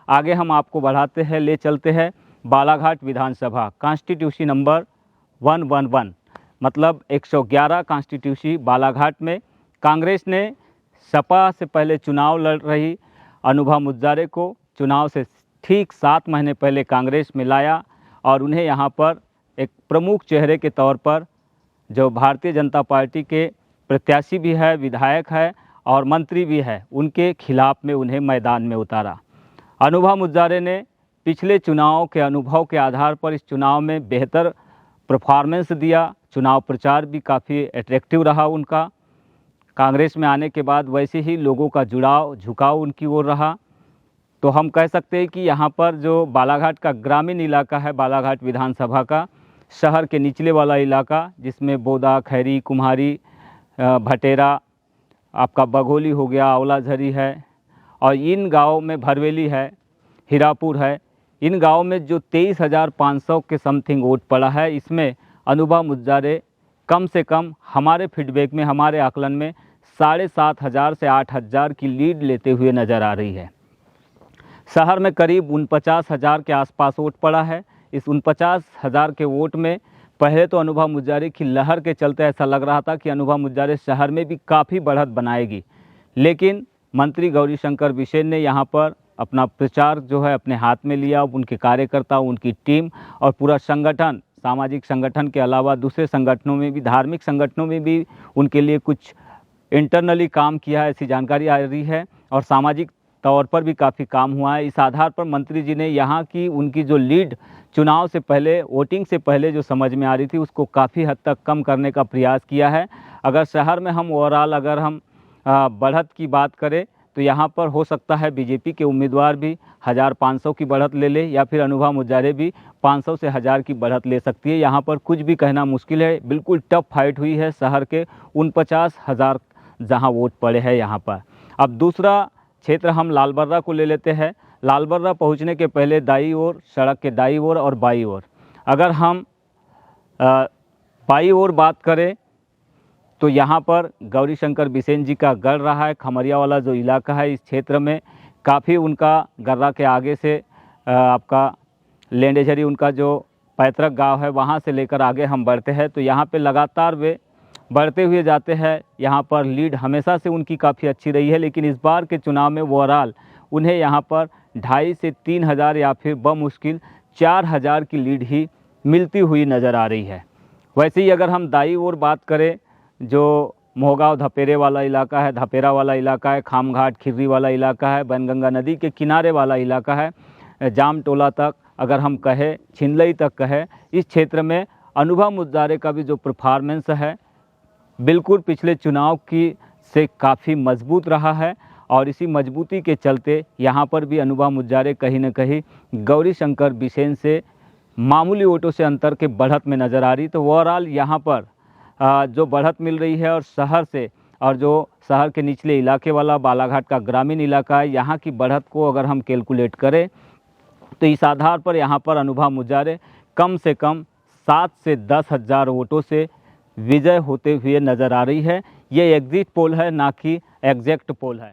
आगे हम आपको बढ़ाते हैं, ले चलते हैं बालाघाट विधानसभा कॉन्स्टिट्यूंसी नंबर 111, मतलब 111 कॉन्स्टिट्यूंसी बालाघाट में कांग्रेस ने सपा से पहले चुनाव लड़ रही अनुभा मुद्जारे को चुनाव से ठीक 7 महीने पहले कांग्रेस में लाया और उन्हें यहाँ पर एक प्रमुख चेहरे के तौर पर, जो भारतीय जनता पार्टी के प्रत्याशी भी है, विधायक है और मंत्री भी है, उनके खिलाफ में उन्हें मैदान में उतारा। अनुभा मुद्जारे ने पिछले चुनाव के अनुभव के आधार पर इस चुनाव में बेहतर परफॉर्मेंस दिया। चुनाव प्रचार भी काफ़ी अट्रैक्टिव रहा उनका। कांग्रेस में आने के बाद वैसे ही लोगों का जुड़ाव, झुकाव उनकी ओर रहा। तो हम कह सकते हैं कि यहाँ पर जो बालाघाट का ग्रामीण इलाका है, बालाघाट विधानसभा का शहर के निचले वाला इलाका, जिसमें बोदा, खैरी, कुम्हारी, भटेरा, आपका बघोली हो गया, अवलाझरी है और इन गाँव में भरवेली है, हीरापुर है, इन गाँव में जो 23,500 के समथिंग वोट पड़ा है, इसमें अनुभा मुद्जारे कम से कम हमारे फीडबैक में, हमारे आकलन में 7,500 से 8,000 की लीड लेते हुए नज़र आ रही है। शहर में करीब 49,000 के आसपास वोट पड़ा है। इस 49,000 के वोट में पहले तो अनुभा मुद्जारे की लहर के चलते ऐसा लग रहा था कि अनुभा मुद्जारे शहर में भी काफ़ी बढ़त बनाएगी, लेकिन मंत्री गौरीशंकर बिसेन ने यहाँ पर अपना प्रचार जो है अपने हाथ में लिया। उनके कार्यकर्ता, उनकी टीम और पूरा संगठन, सामाजिक संगठन के अलावा दूसरे संगठनों में भी, धार्मिक संगठनों में भी उनके लिए कुछ इंटरनली काम किया है, ऐसी जानकारी आ रही है और सामाजिक तौर पर भी काफ़ी काम हुआ है। इस आधार पर मंत्री जी ने यहाँ की उनकी जो लीड चुनाव से पहले, वोटिंग से पहले जो समझ में आ रही थी, उसको काफ़ी हद तक कम करने का प्रयास किया है। अगर शहर में हम ओवरऑल अगर हम बढ़त की बात करें तो यहाँ पर हो सकता है बीजेपी के उम्मीदवार भी 1,500 की बढ़त ले ले या फिर अनुभा मुद्जारे भी 500 से 1,000 की बढ़त ले सकती है। यहाँ पर कुछ भी कहना मुश्किल है। बिल्कुल टफ फाइट हुई है शहर के 49,000 जहाँ वोट पड़े हैं यहाँ पर। अब दूसरा क्षेत्र हम लालबर्रा को ले लेते हैं। लालबर्रा पहुँचने के पहले दाई ओर, सड़क के दाई ओर और बाई ओर, अगर हम बाई ओर बात करें तो यहाँ पर गौरीशंकर बिसेन जी का गढ़ रहा है। खमरिया वाला जो इलाका है, इस क्षेत्र में काफ़ी उनका गर्रा के आगे से आपका लेंडेझरी, उनका जो पैतृक गांव है, वहाँ से लेकर आगे हम बढ़ते हैं तो यहाँ पे लगातार वे बढ़ते हुए जाते हैं। यहाँ पर लीड हमेशा से उनकी काफ़ी अच्छी रही है, लेकिन इस बार के चुनाव में ओवरऑल उन्हें यहाँ पर 2,500 से 3,000 या फिर बमुश्किल 4,000 की लीड ही मिलती हुई नज़र आ रही है। वैसे ही अगर हम दाई ओर बात करें, जो मोहगांव धपेरे वाला इलाका है, धपेरा वाला इलाका है, खामघाट खिर्री वाला इलाका है, बनगंगा नदी के किनारे वाला इलाका है, जामटोला तक अगर हम कहें, छिंदलई तक कहें, इस क्षेत्र में अनुभा मुद्जारे का भी जो परफॉर्मेंस है बिल्कुल पिछले चुनाव की से काफ़ी मजबूत रहा है और इसी मजबूती के चलते यहाँ पर भी अनुभा मुद्जारे कहीं न कहीं गौरीशंकर बिसेन से मामूली वोटों से अंतर के बढ़त में नज़र आ रही। तो ओवरऑल यहाँ पर जो बढ़त मिल रही है और शहर से, और जो शहर के निचले इलाके वाला बालाघाट का ग्रामीण इलाका है, यहाँ की बढ़त को अगर हम कैलकुलेट करें तो इस आधार पर यहाँ पर अनुभा मुद्जारे कम से कम 7 से 10,000 वोटों से विजय होते हुए नज़र आ रही है। ये एग्जिट पोल है, ना कि एग्जैक्ट पोल है।